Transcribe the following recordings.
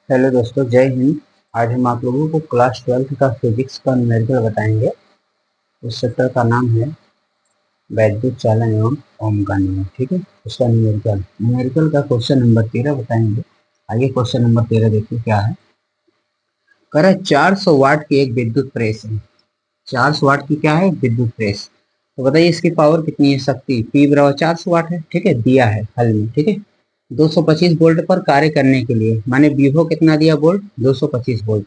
Hello दोस्तों, जय हिंद। आज हम आप लोगों को क्लास 12 का फिजिक्स का न्यूमेरिकल बताएंगे। उस चैप्टर का नाम है वैद्युत चालन एवं ओम का नियम। ठीक है, उसका न्यूमेरिकल न्यूमेरिकल का क्वेश्चन नंबर 13 बताएंगे। आगे क्वेश्चन नंबर 13 देखिए क्या है। कह रहा है 400 वाट की एक विद्युत प्रेस है। 400 वाट की क्या है? विद्युत प्रेस। तो बताइए इसकी पावर कितनी है? शक्ति P बराबर 400 वाट है। ठीक है, दिया है हल में। ठीक है, 225 वोल्ट पर कार्य करने के लिए, माने विभव कितना दिया? वोल्ट 225 वोल्ट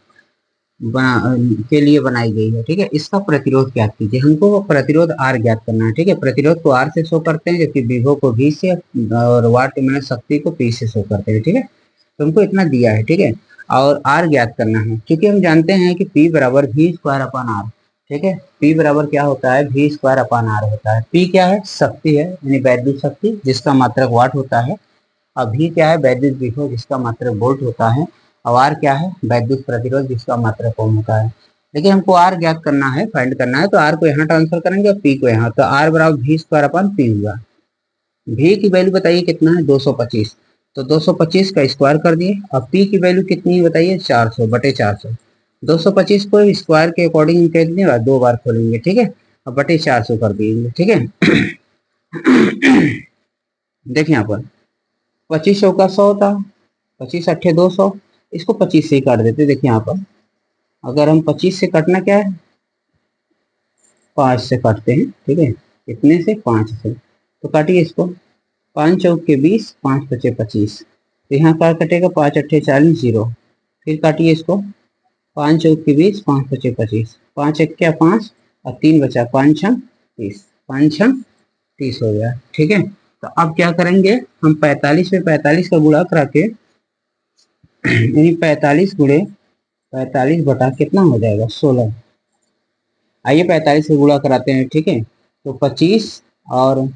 के लिए बनाई गई है। ठीक है, इसका प्रतिरोध ज्ञात कीजिए। हमको प्रतिरोध आर ज्ञात करना है। ठीक है, प्रतिरोध को आर से शो करते हैं, जबकि विभव को भी से, और वाट मैंने शक्ति को पी से शो करते हैं। ठीक है, तो हमको इतना दिया है। ठीक है, और आर ज्ञात करना है, क्योंकि हम जानते हैं कि पी बराबर वी स्क्वायर अपान आर। ठीक है, पी बराबर क्या होता है? वी स्क्वायर अपान आर होता है। पी क्या है? शक्ति है, यानी वैद्युत शक्ति, जिसका मात्रक वाट होता है। अब भी क्या है? वैद्युत विभव, जिसका मात्रक वोल्ट होता है। और आर क्या है? वैद्युत प्रतिरोध, जिसका मात्रक ओम होता है। लेकिन हमको आर ज्ञात करना है, फाइंड करना है, तो आर को यहाँ ट्रांसफर करेंगे और पी को यहाँ। तो आर बराबर वी स्क्वायर अपन पी हुआ। वी की वैल्यू बताइए कितना है? 225। तो 225 का स्क्वायर कर दिए। अब पी की वैल्यू कितनी है बताइए? 400 बटे 400। 225 को स्क्वायर के अकॉर्डिंग हम कह देंगे, दो बार खोलेंगे। ठीक है, अब बटे 400 कर दिएंगे। ठीक है, देखिए यहाँ पर 2500 का 100 था, 25 अट्ठे 200। इसको 25 से ही काट देते। देखिए यहाँ पर अगर हम 25 से काटना क्या है? 5 से काटते हैं। ठीक है, कितने से? 5 से। तो काटिए इसको। 5 चौक के 20, 5 पचे 25। तो यहाँ क्या कटेगा? 5 अट्ठे 40, 0। फिर काटिए इसको। 5 चौक के 20, 5 पचे 25। 5 एक क्या? 5 और 3 बचा, 5 छः 30। 5 छः 30 हो गया। ठीक है, तो अब क्या करेंगे हम? 45 में 45 का गुणा करा के, यानी 45 गुणे 45 बटा कितना हो जाएगा? 16। आइए 45 से गुणा कराते हैं। ठीक है, तो 25 और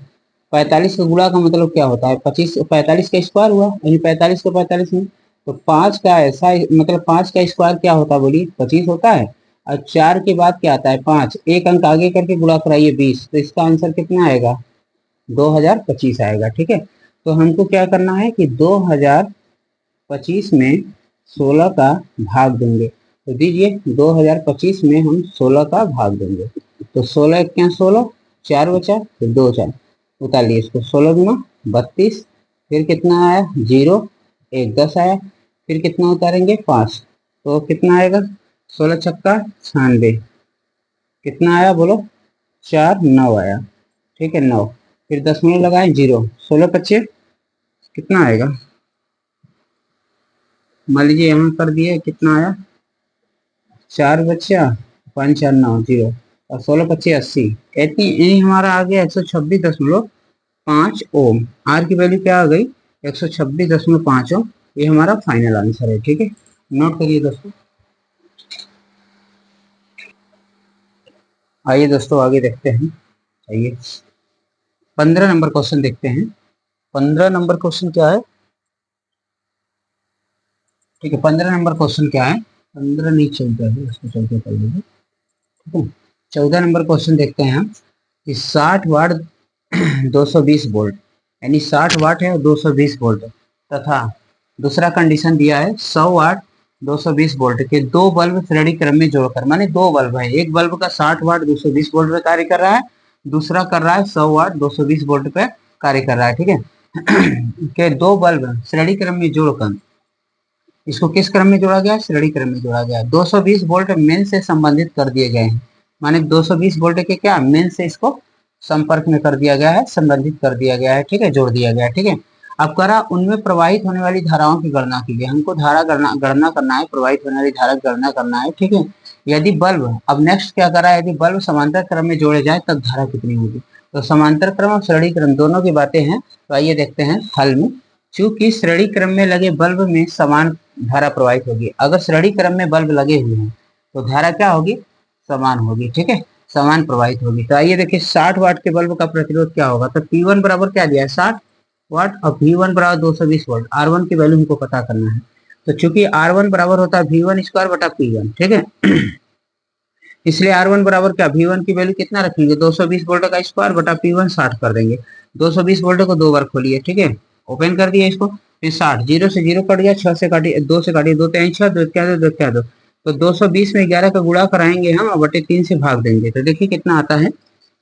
45 का गुणा का मतलब क्या होता है? 25 45 का स्क्वायर हुआ, यानी 45 को 45 में। तो 5 का ऐसा मतलब 5 का स्क्वायर क्या होता है? बोलिए, 25 होता है। और 4 के बाद क्या आता है? 5। एक अंक आगे करके गुणा कराइए 20। तो इसका आंसर कितना आएगा? 2025 आएगा। ठीक है, तो हमको क्या करना है कि 2025 में 16 का भाग देंगे। तो दीजिए, 2025 में हम 16 का भाग देंगे। तो 16 क्या? 16, 4 बचा, फिर 2 4 उतार लिए इसको। 16 गुना 32, फिर कितना आया? 0, 1 10 आया। फिर कितना उतारेंगे? 5। तो कितना आएगा? 16 छक्का 96। कितना आया बोलो? 4 9 आया। ठीक है, 9। फिर दशमलव लगाए, 0। 16 पच्चे कितना आएगा? मान लीजिए यहाँ कर दिए, कितना आया? 4 बच्चा 5 4 9 0, और 16 पच्चे 80। इतनी यही हमारा आ गया 126.5 ओम। आर की वैल्यू क्या आ गई? 126.5 ओम। ये हमारा फाइनल आंसर है। ठीक है, नोट करिए दोस्तों। आइए दोस्तों आगे देखते हैं। आइए 15 नंबर क्वेश्चन देखते हैं। 15 नंबर क्वेश्चन क्या है? ठीक है, 15 नंबर क्वेश्चन क्या है? 15 नहीं चलता है, इसको चलते कर लीजिए। ठीक है, 14 नंबर क्वेश्चन देखते हैं हम कि 60 वाट 220 वोल्ट, यानी 60 वाट है और 220 वोल्ट, तथा दूसरा कंडीशन दिया है 100 वाट 220 वोल्ट के दो बल्ब श्रेणी क्रम में जोड़कर, माने दो बल्ब है, एक बल्ब का 60 वाट 220 वोल्ट पे कार्य कर रहा है, दूसरा कर रहा है 100 वाट 220 वोल्ट पे कार्य कर रहा है। ठीक है, के दो बल्ब श्रेणी क्रम में जोड़कर, इसको किस क्रम में जोड़ा गया? श्रेणी क्रम में जोड़ा गया। 220 वोल्ट मेन से संबंधित कर दिए गए हैं, माने 220 वोल्ट के क्या? मेन से इसको संपर्क में कर दिया गया है, संबंधित कर दिया गया है। ठीक है, जोड़ दिया गया है। ठीक है, अब करा उनमें प्रवाहित होने वाली धाराओं की गणना कीजिए। हमको धारा गणना करना है, प्रवाहित होने वाली धारा की गणना करना है। ठीक है, यदि बल्ब, अब नेक्स्ट क्या करा है? यदि बल्ब समांतर क्रम में जोड़े जाए तब धारा कितनी होगी? तो समांतर क्रम और श्रेणी क्रम दोनों की बातें हैं। तो आइए देखते हैं हल में। चूंकि श्रेणी क्रम में लगे बल्ब में समान धारा प्रवाहित होगी। अगर श्रेणी क्रम में बल्ब लगे हुए हैं तो धारा क्या होगी? समान होगी। ठीक है, समान प्रवाहित होगी। तो आइए देखिए 60 वाट के बल्ब का प्रतिरोध क्या होगा? तो P1 बराबर क्या दिया है? 60 वाट, और V1 बराबर 220 वोल्ट। R1 की वैल्यू हमको पता करना है। तो चूंकि R1 बराबर होता है V1 स्क्वायर बटा P1। ठीक है, इसलिए R1 बराबर क्या? V1 की वैल्यू कितना रखेंगे? 220 वोल्ट का स्क्वायर बटा P1 60 कर देंगे। 220 वोल्ट को दो बार खोलिए। ठीक है, ओपन कर दिए इसको। फिर 60, 0 से 0 कट गया, 6 से काटिए, 2 से काटिए, 2 3 6, 2 क्या 2 क्या 2, तो 220 में 11 का गुणा कराएंगे हम और बटे 3 से भाग देंगे, तो देखिए कितना आता है।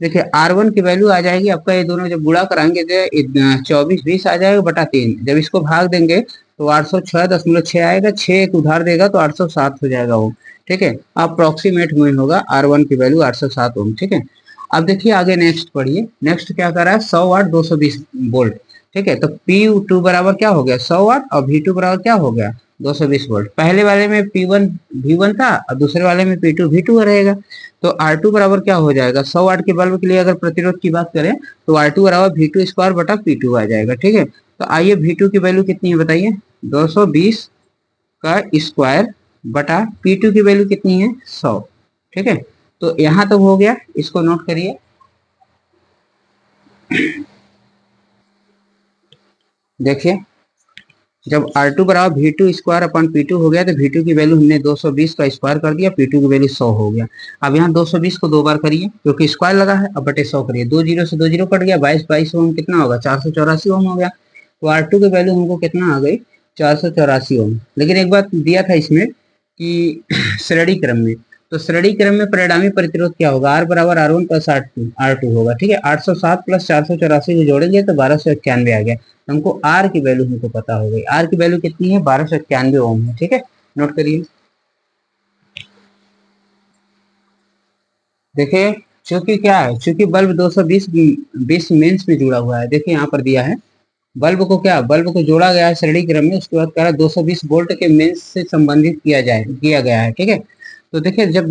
देखिए R1 की वैल्यू आ जाएगी आपका, ये दोनों जब गुणा कराएंगे तो 24 20 आ जाएगा बटा 3, जब इसको भाग देंगे तो 806.6 आएगा, 6 एक उधार देगा तो 807 हो जाएगा ओम। ठीक है, अप्रोक्सीमेट में होगा R1 की वैल्यू 807 ओम। ठीक है, अब देखिए आगे नेक्स्ट पढ़िए, नेक्स्ट क्या कर रहा है, 100 वाट 220 वोल्ट। ठीक है, तो P2 बराबर क्या हो गया 100 वाट और V2 बराबर क्या हो गया 220 वोल्ट। पहले वाले में P1 V1 था और दूसरे वाले में P2 V2 रहेगा, तो R2 बराबर क्या हो जाएगा, 100 वाट के बल्ब के लिए अगर प्रतिरोध की बात करें तो R2 बराबर V2 स्क्वायर बटा P2 आ जाएगा। ठीक है, तो आइए V2 की वैल्यू कितनी है बताइए, 220 का स्क्वायर बटा P2 की वैल्यू कितनी है 100। ठीक है, तो यहां तक हो गया, इसको नोट करिए। देखिए जब R2 बराबर V2 स्क्वायर अपन P2 हो गया तो V2 की वैल्यू हमने 220 का स्क्वायर कर दिया, P2 की वैल्यू 100 हो गया। अब यहाँ 220 को 2 बार करिए क्योंकि स्क्वायर लगा है, अब बटे 100 करिए, 2 जीरो से 2 जीरो कट गया, 22 22 ओम कितना होगा 484 ओम हो गया। तो R2 की वैल्यू हमको कितना आ गई 484 ओम। लेकिन एक बात दिया था इसमें कि श्रेणी क्रम में, तो श्रेणी क्रम में परिणामी प्रतिरोध क्या होगा, R बराबर R1 प्लस R2 होगा। ठीक है, 807 प्लस 484 को जोड़ेंगे तो 1291 आ गया। हमको R की वैल्यू हमको पता हो गई, R की वैल्यू कितनी है 1291 ओम है। ठीक है, नोट करिए। देखिए चूंकि क्या है, चूंकि बल्ब 220 मेंस में जुड़ा हुआ है, देखिए यहाँ पर दिया है बल्ब को, क्या बल्ब को जोड़ा गया है श्रेणी क्रम में, उसके बाद कह रहा है 220 वोल्ट के मेंस से संबंधित किया गया है। ठीक है, तो देखिए जब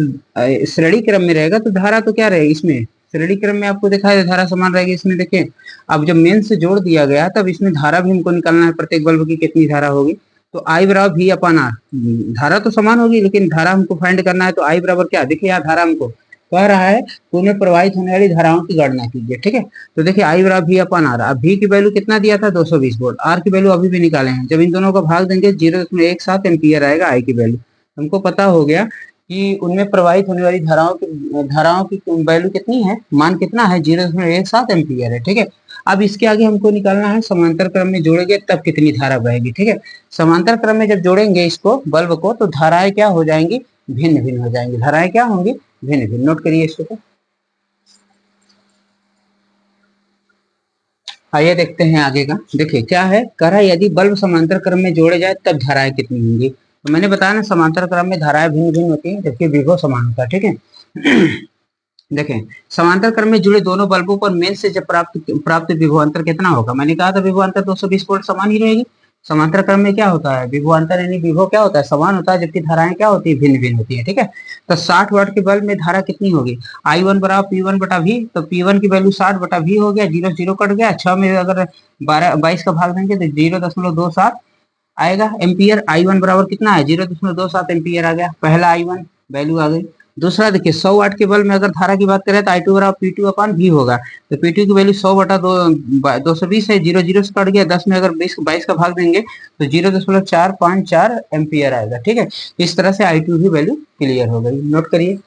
श्रेणी क्रम में रहेगा तो धारा तो क्या रहेगी इसमें, श्रेणी क्रम में आपको दिखा है धारा समान रहेगी इसमें। देखिए अब जब मेन से जोड़ दिया गया तब इसमें धारा भी हमको निकालना है, प्रत्येक बल्ब की कितनी धारा होगी, तो आई बराबर V अपन आर, धारा तो समान होगी लेकिन धारा हमको फाइंड करना है, तो आई बराबर क्या, देखिए यहाँ धारा हमको कह रहा है तो उन्हें प्रवाहित होने वाली धाराओं की गणना कीजिए। ठीक है, तो देखिए आई बराबर V अपन आर, अब V की वैल्यू कितना दिया था 220 वोल्ट, आर की वैल्यू अभी भी निकाले हैं, जब इन दोनों का भाग देंगे 0.17 एम्पियर आएगा आई की वैल्यू। हमको पता हो गया कि उनमें प्रवाहित होने वाली धाराओं की वैल्यू कितनी है, मान कितना है 0.17 एम्पियर है। ठीक है, अब इसके आगे हमको निकालना है समांतर क्रम में जोड़ेंगे तब कितनी धारा बहेगी। ठीक है, समांतर क्रम में जब जोड़ेंगे इसको बल्ब को तो धाराएं क्या हो जाएंगी, भिन्न भिन्न हो जाएंगी, धाराएं क्या होंगी भिन्न भिन्न। नोट करिए इसको। तो आइए देखते हैं आगे का। देखिए क्या है, कह रहा है यदि बल्ब समांतर क्रम में जोड़े जाए तब धाराएं कितनी होंगी, तो मैंने बताया ना समांतर क्रम में धाराएं भिन्न भिन्न होती है, जबकि विभव समान होता है। ठीक है देखें समांतर क्रम में जुड़े दोनों बल्बों पर मेन से जब प्राप्त विभवांतर कितना होगा, मैंने कहा था विभवांतर 220 वोल्ट समान ही रहेगी। समांतर क्रम में क्या होता है, विभवांतर यानी विभव क्या होता है समान होता है, जबकि धाराएं क्या होती है भिन्न भिन्न होती है। ठीक है, तो 60 वाट के बल्ब में धारा कितनी होगी, I1 बराबर P1 बटा V, तो P1 की वैल्यू 60 बटा V हो गया, 0 0 कट गया, 6 में अगर 22 का भाग देंगे तो 0.27 आएगा एम्पियर। I1 बराबर कितना है 0.27 एम्पियर आ गया, पहला I1 वैल्यू आ गई। दूसरा देखिए 100 वाट के बल्ब में अगर धारा की बात करें तो I2 बराबर P2 अपन V होगा, तो P2 की वैल्यू 100 बटा 220 है, 0 0 से कट गया, 10 में अगर 22 का भाग देंगे तो 0.454 एम्पियर आएगा। ठीक है, इस तरह से I2 की वैल्यू क्लियर हो गई। नोट करिए।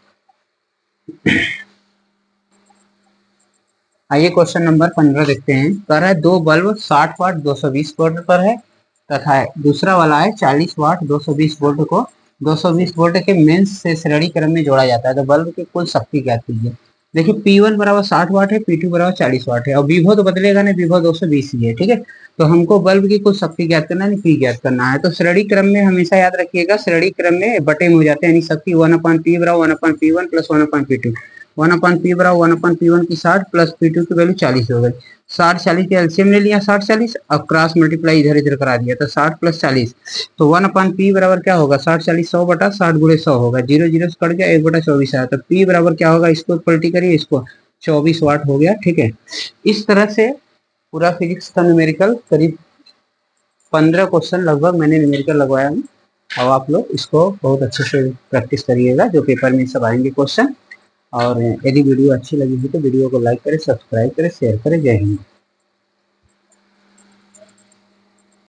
आइए क्वेश्चन नंबर 15 देखते हैं। कह रहा है दो बल्ब 60 वाट 220 वोल्ट पर है तथा दूसरा वाला है 40 वाट 220 वोल्ट को 220 वोल्ट के मेंस से श्रेणी क्रम में जोड़ा जाता है, तो बल्ब की कुल शक्ति ज्ञात कीजिए। देखिए P1 बराबर 60 वाट है, P2 बराबर 40 वाट है और विभव तो बदलेगा नहीं, विभव 220 ही है। ठीक है, तो हमको बल्ब की कुल शक्ति ज्ञात करना है, P ज्ञात करना है। तो श्रेणी क्रम में हमेशा याद रखिएगा, श्रेणी क्रम में बटे में हो जाते हैं, यानी शक्ति 1/P बराबर 1/P1 प्लस 1/P2, 1/P बराबर 1/P1 की 60 प्लस P2 की वैल्यू 40 हो गई। 60 40 के एलसीएम ले लिया 60 40, अब क्रॉस मल्टीप्लाई इधर इधर करा दिया तो 60 प्लस 40, तो 1/P बराबर क्या होगा 60 40 100 बटा 60 गुणे 100 होगा, 0 0 से कट गया 1/24 आया, तो P बराबर क्या होगा, इसको पलटी करिए, इसको 24 वाट हो गया। ठीक है, इस तरह से पूरा फिजिक्स का न्यूमेरिकल करीब 15 क्वेश्चन लगभग मैंने न्यूमेरिकल लगवाया हूँ। अब आप लोग इसको बहुत अच्छे से प्रैक्टिस करिएगा, जो पेपर में सब आएंगे क्वेश्चन। और यदि वीडियो अच्छी लगी हो तो वीडियो को लाइक करें, सब्सक्राइब करें, शेयर करें। जय हिंद।